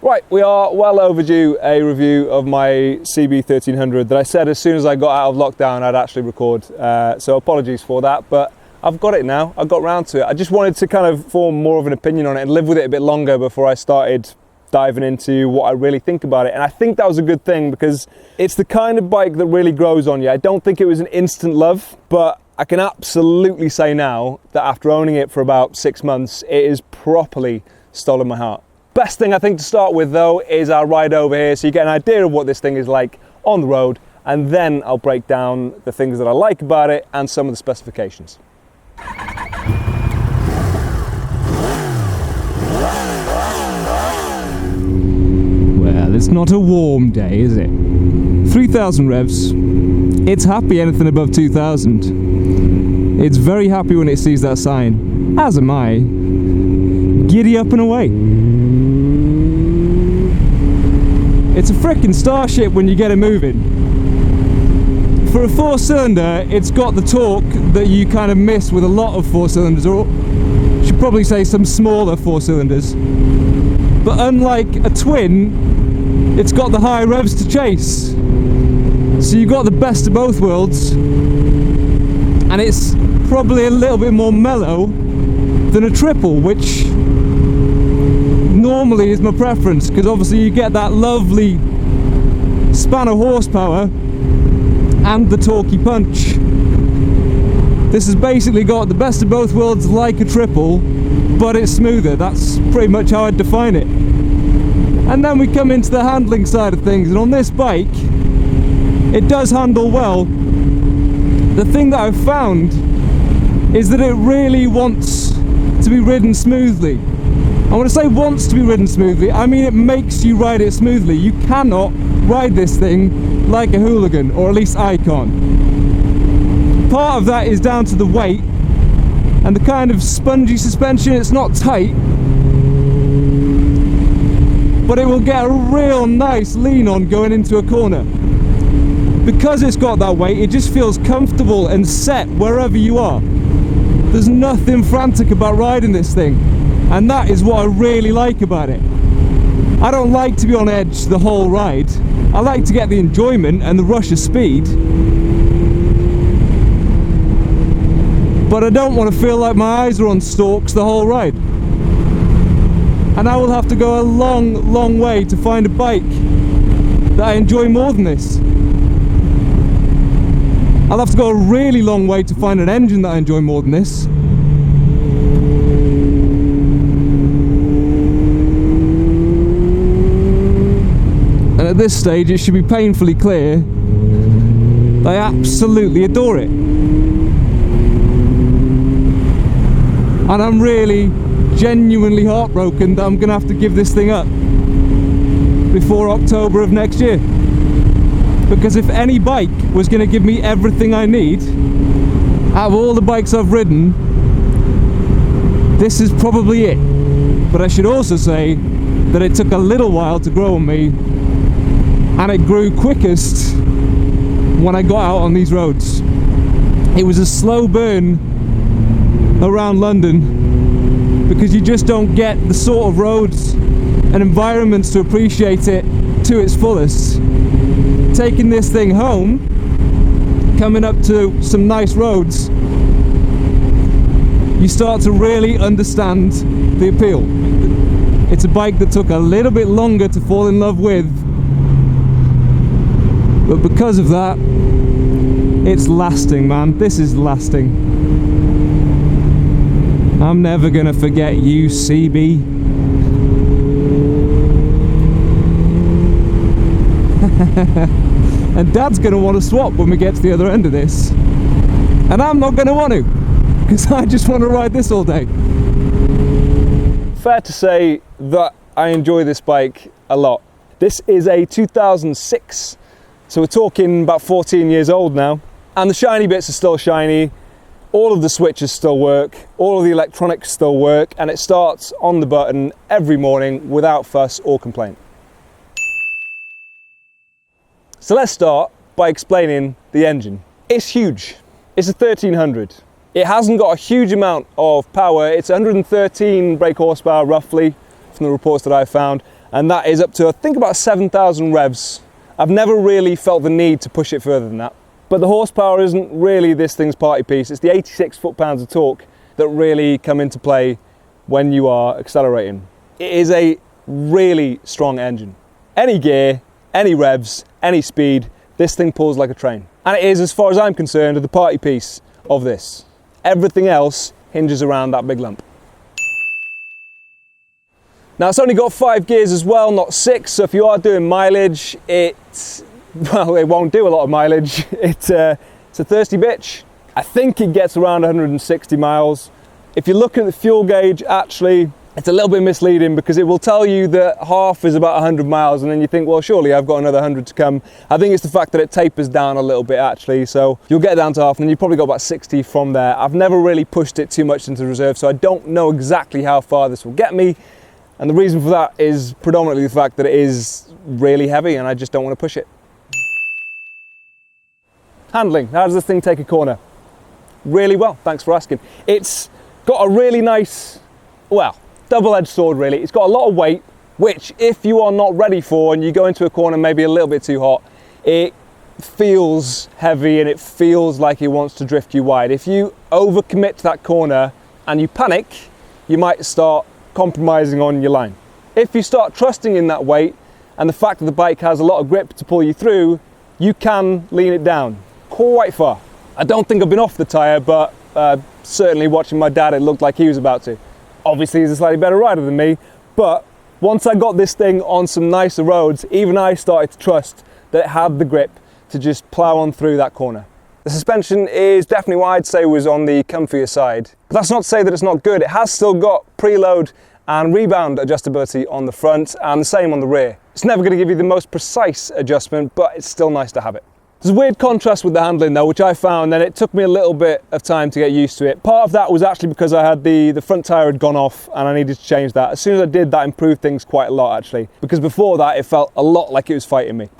Right, we are well overdue a review of my CB1300 that I said as soon as I got out of lockdown I'd actually record, so apologies for that, but I've got it now, I got round to it. I just wanted to kind of form more of an opinion on it and live with it a bit longer before I started diving into what I really think about it, and I think that was a good thing because it's the kind of bike that really grows on you. I don't think it was an instant love, but I can absolutely say now that after owning it for about 6 months, it is properly stolen my heart. Best thing I think to start with though is our ride over here, so you get an idea of what this thing is like on the road, and then I'll break down the things that I like about it and some of the specifications. Well, it's not a warm day, is it? 3,000 revs. It's happy anything above 2,000. It's very happy when it sees that sign, as am I. Giddy up and away. It's a frickin' starship when you get it moving. For a 4-cylinder, it's got the torque that you kind of miss with a lot of 4-cylinders, or I should probably say some smaller 4-cylinders. But unlike a twin, it's got the high revs to chase. So you've got the best of both worlds, and it's probably a little bit more mellow than a triple, which normally is my preference, because obviously you get that lovely span of horsepower and the torquey punch. This has basically got the best of both worlds like a triple, but it's smoother. That's pretty much how I'd define it. And then we come into the handling side of things, and on this bike it does handle well. The thing that I've found is that it really wants to be ridden smoothly. And when I say wants to be ridden smoothly, I mean it makes you ride it smoothly. You cannot ride this thing like a hooligan, or at least I can't. Part of that is down to the weight and the kind of spongy suspension. It's not tight, but it will get a real nice lean on going into a corner. Because it's got that weight, it just feels comfortable and set wherever you are. There's nothing frantic about riding this thing, and that is what I really like about it. I don't like to be on edge the whole ride. I like to get the enjoyment and the rush of speed, but I don't want to feel like my eyes are on stalks the whole ride. And I will have to go a long, long way to find a bike that I enjoy more than this. I'll have to go a really long way to find an engine that I enjoy more than this. And at this stage it should be painfully clear that I absolutely adore it. And I'm really genuinely heartbroken that I'm going to have to give this thing up before October of next year. Because if any bike was going to give me everything I need, out of all the bikes I've ridden, this is probably it. But I should also say that it took a little while to grow on me, and it grew quickest when I got out on these roads. It was a slow burn around London because you just don't get the sort of roads and environments to appreciate it to its fullest. Taking this thing home, coming up to some nice roads, you start to really understand the appeal. It's a bike that took a little bit longer to fall in love with, but because of that, it's lasting, man. This is lasting. I'm never gonna forget you, CB. And Dad's going to want to swap when we get to the other end of this, and I'm not going to want to, because I just want to ride this all day. Fair to say that I enjoy this bike a lot. This is a 2006, so we're talking about 14 years old now, and the shiny bits are still shiny, all of the switches still work, all of the electronics still work, and it starts on the button every morning without fuss or complaint. So let's start by explaining the engine. It's huge. It's a 1300. It hasn't got a huge amount of power. It's 113 brake horsepower roughly from the reports that I found, and that is up to, I think, about 7,000 revs. I've never really felt the need to push it further than that. But the horsepower isn't really this thing's party piece. It's the 86 foot-pounds of torque that really come into play when you are accelerating. It is a really strong engine. Any gear, any revs, any speed, this thing pulls like a train. And it is, as far as I'm concerned, the party piece of this. Everything else hinges around that big lump. Now, it's only got 5 gears as well, not 6, so if you are doing mileage, it won't do a lot of mileage. It's a thirsty bitch. I think it gets around 160 miles. If you look at the fuel gauge, actually, it's a little bit misleading because it will tell you that half is about 100 miles, and then you think, well, surely I've got another 100 to come. I think it's the fact that it tapers down a little bit, actually, so you'll get down to half, and then you've probably got about 60 from there. I've never really pushed it too much into reserve, so I don't know exactly how far this will get me. And the reason for that is predominantly the fact that it is really heavy and I just don't want to push it. Handling, how does this thing take a corner? Really well, thanks for asking. It's got a really nice, well, double-edged sword really. It's got a lot of weight, which if you are not ready for and you go into a corner maybe a little bit too hot, it feels heavy and it feels like it wants to drift you wide. If you overcommit to that corner and you panic, you might start compromising on your line. If you start trusting in that weight and the fact that the bike has a lot of grip to pull you through, you can lean it down quite far. I don't think I've been off the tyre, but certainly watching my dad, it looked like he was about to. Obviously he's a slightly better rider than me, but once I got this thing on some nicer roads, even I started to trust that it had the grip to just plough on through that corner. The suspension is definitely what I'd say was on the comfier side. But that's not to say that it's not good. It has still got preload and rebound adjustability on the front and the same on the rear. It's never going to give you the most precise adjustment, but it's still nice to have it. There's a weird contrast with the handling though, which I found, and it took me a little bit of time to get used to it. Part of that was actually because I had the front tyre had gone off and I needed to change that. As soon as I did, that improved things quite a lot actually, because before that it felt a lot like it was fighting me.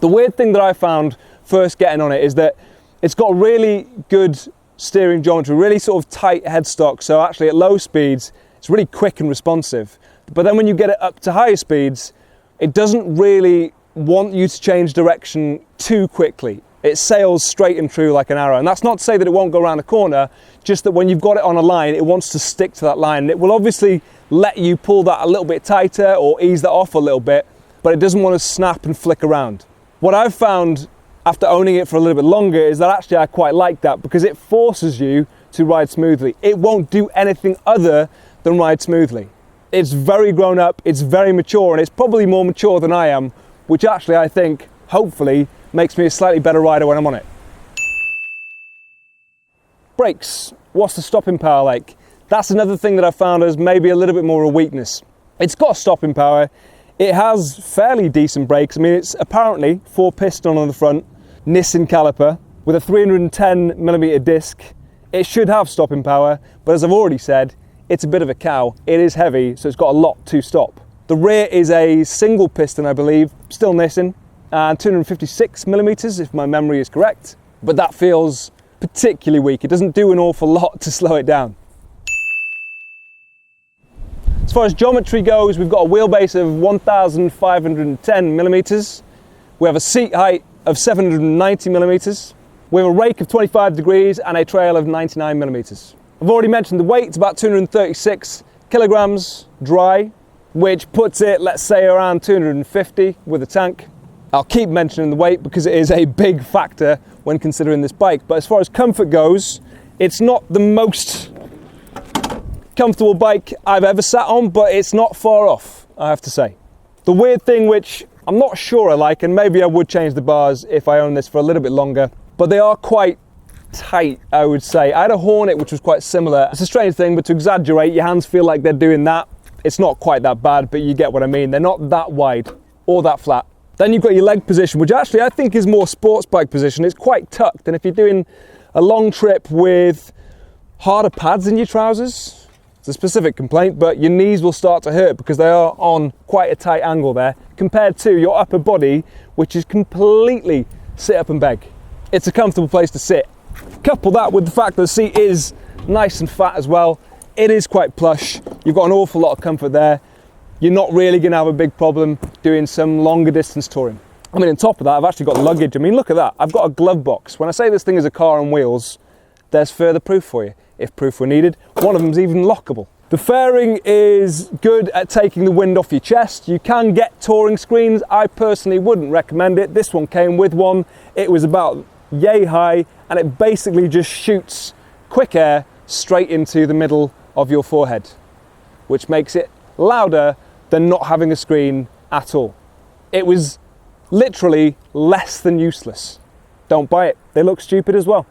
The weird thing that I found first getting on it is that it's got really good steering geometry, really sort of tight headstock, so actually at low speeds it's really quick and responsive. But then when you get it up to higher speeds, it doesn't really want you to change direction too quickly. It sails straight and true like an arrow. And that's not to say that it won't go around a corner, just that when you've got it on a line, it wants to stick to that line. And it will obviously let you pull that a little bit tighter or ease that off a little bit, but it doesn't want to snap and flick around. What I've found after owning it for a little bit longer is that actually I quite like that because it forces you to ride smoothly. It won't do anything other than ride smoothly. It's very grown up, it's very mature, and it's probably more mature than I am, which actually I think, hopefully, makes me a slightly better rider when I'm on it. Brakes. What's the stopping power like? That's another thing that I found as maybe a little bit more of a weakness. It's got stopping power. It has fairly decent brakes. I mean, it's apparently 4-piston on the front, Nissan caliper, with a 310mm disc. It should have stopping power, but as I've already said, it's a bit of a cow. It is heavy, so it's got a lot to stop. The rear is a single piston, I believe, still Nissan, and 256mm if my memory is correct, but that feels particularly weak. It doesn't do an awful lot to slow it down. As far as geometry goes, we've got a wheelbase of 1,510mm. We have a seat height of 790mm. We have a rake of 25 degrees and a trail of 99mm. I've already mentioned the weight. It's about 236 kilograms dry, which puts it, let's say, around 250 with a tank. I'll keep mentioning the weight because it is a big factor when considering this bike. But as far as comfort goes, it's not the most comfortable bike I've ever sat on, but it's not far off, I have to say. The weird thing, which I'm not sure I like, and maybe I would change the bars if I owned this for a little bit longer, but they are quite tight, I would say. I had a Hornet which was quite similar. It's a strange thing, but to exaggerate, your hands feel like they're doing that. It's not quite that bad, but you get what I mean. They're not that wide or that flat. Then you've got your leg position, which actually I think is more sports bike position. It's quite tucked, and if you're doing a long trip with harder pads in your trousers, it's a specific complaint, but your knees will start to hurt because they are on quite a tight angle there compared to your upper body, which is completely sit up and beg. It's a comfortable place to sit. Couple that with the fact that the seat is nice and fat as well. It is quite plush. You've got an awful lot of comfort there. you're not really going to have a big problem doing some longer distance touring. I mean, on top of that, I've actually got luggage. I mean, look at that. I've got a glove box. When I say this thing is a car on wheels, there's further proof for you, if proof were needed. One of them's even lockable. The fairing is good at taking the wind off your chest. You can get touring screens. I personally wouldn't recommend it. This one came with one. It was about yay high, and it basically just shoots quick air straight into the middle of your forehead, which makes it louder than not having a screen at all. It was literally less than useless. Don't buy it. They look stupid as well.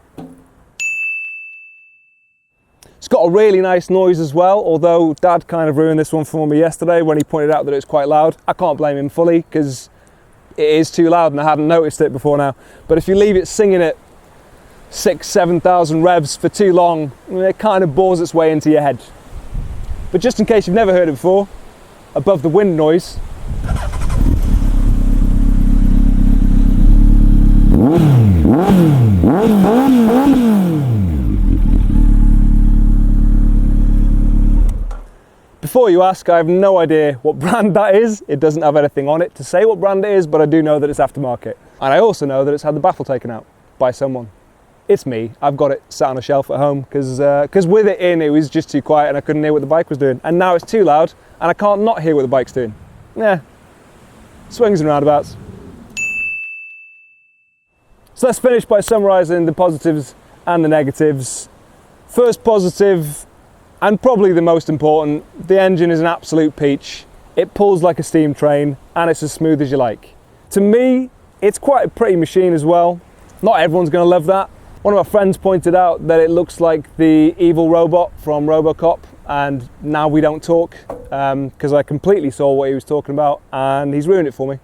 It's got a really nice noise as well, although Dad kind of ruined this one for me yesterday when he pointed out that it was quite loud. I can't blame him fully because it is too loud and I hadn't noticed it before now. But if you leave it singing at 6,000-7,000 revs for too long, it kind of bores its way into your head. But just in case you've never heard it before, above the wind noise, before you ask, I have no idea what brand that is. It doesn't have anything on it to say what brand it is, but I do know that it's aftermarket. And I also know that it's had the baffle taken out by someone. It's me. I've got it sat on a shelf at home because with it in, it was just too quiet and I couldn't hear what the bike was doing. And now it's too loud and I can't not hear what the bike's doing. Yeah, swings and roundabouts. So let's finish by summarising the positives and the negatives. First positive, and probably the most important, the engine is an absolute peach. It pulls like a steam train and it's as smooth as you like. To me, it's quite a pretty machine as well. Not everyone's going to love that. One of my friends pointed out that it looks like the evil robot from RoboCop, and Now We Don't Talk, because I completely saw what he was talking about and he's ruined it for me.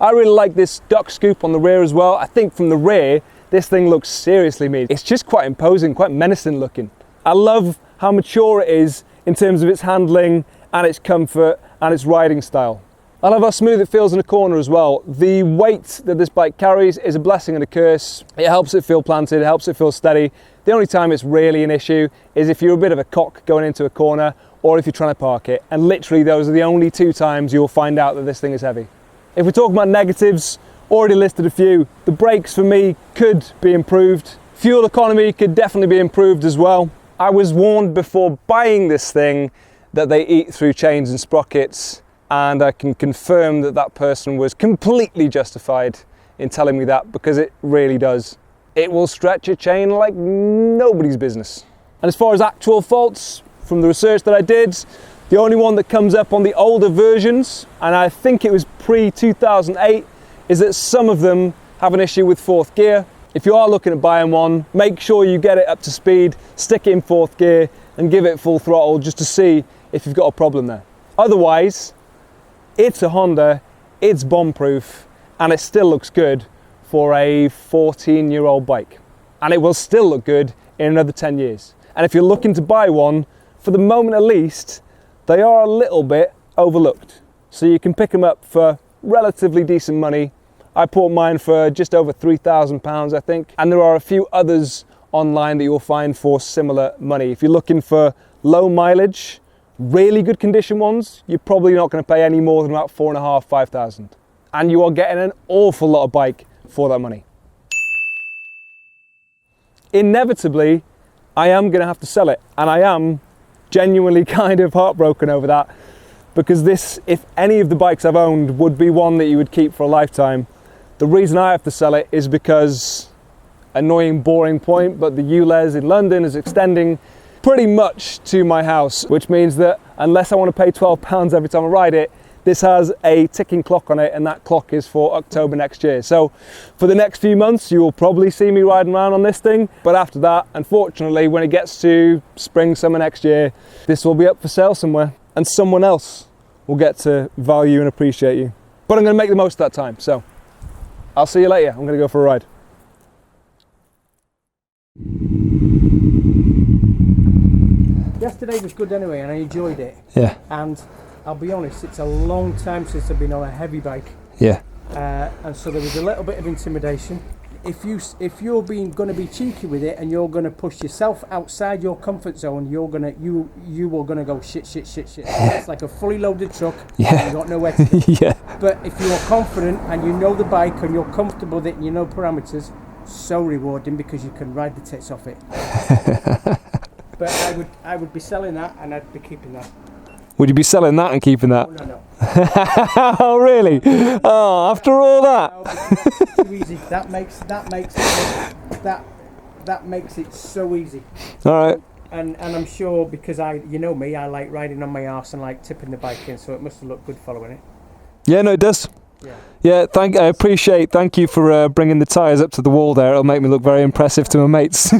I really like this duck scoop on the rear as well. I think from the rear, this thing looks seriously mean. It's just quite imposing, quite menacing looking. I love how mature it is in terms of its handling and its comfort and its riding style. I love how smooth it feels in a corner as well. The weight that this bike carries is a blessing and a curse. It helps it feel planted, it helps it feel steady. The only time it's really an issue is if you're a bit of a cock going into a corner or if you're trying to park it. And literally those are the only two times you'll find out that this thing is heavy. If we're talking about negatives, already listed a few. The brakes for me could be improved. Fuel economy could definitely be improved as well. I was warned before buying this thing that they eat through chains and sprockets, and I can confirm that that person was completely justified in telling me that, because it really does. It will stretch a chain like nobody's business. And as far as actual faults, from the research that I did, the only one that comes up on the older versions, and I think it was pre-2008, is that some of them have an issue with fourth gear. If you are looking at buying one, make sure you get it up to speed, stick it in fourth gear and give it full throttle just to see if you've got a problem there. Otherwise, it's a Honda, it's bomb-proof, and it still looks good for a 14-year-old bike. And it will still look good in another 10 years. And if you're looking to buy one, for the moment at least, they are a little bit overlooked. So you can pick them up for relatively decent money. I bought mine for just over £3,000, I think. And there are a few others online that you'll find for similar money. If you're looking for low mileage, really good condition ones, you're probably not going to pay any more than about £4,500, £5,000. And you are getting an awful lot of bike for that money. Inevitably, I am going to have to sell it. And I am genuinely kind of heartbroken over that, because this, if any of the bikes I've owned, would be one that you would keep for a lifetime. The reason I have to sell it is because, annoying, boring point, but the ULEZ in London is extending pretty much to my house, which means that unless I want to pay £12 every time I ride it, this has a ticking clock on it, and that clock is for October next year. So for the next few months, you will probably see me riding around on this thing. But after that, unfortunately, when it gets to spring, summer next year, this will be up for sale somewhere, and someone else will get to value and appreciate you. But I'm going to make the most of that time. So I'll see you later. I'm going to go for a ride. Yesterday was good anyway, and I enjoyed it. Yeah. And I'll be honest, it's a long time since I've been on a heavy bike. Yeah. And so there was a little bit of intimidation. if you're going to be cheeky with it and you're going to push yourself outside your comfort zone, you are going to go shit. It's like a fully loaded truck. Yeah. You got nowhere to go. Yeah. But if you're confident and you know the bike and you're comfortable with it and you know parameters, so rewarding because you can ride the tits off it. But I would be selling that and I'd be keeping that. Would you be selling that and keeping that? Oh, no. Oh, really? Oh, after all that? No, too easy. That makes it so easy. All right. And I'm sure because you know me, I like riding on my arse and like tipping the bike in, so it must have looked good following it. Yeah, no, it does. Yeah, I appreciate. Thank you for bringing the tyres up to the wall there. It'll make me look very impressive to my mates.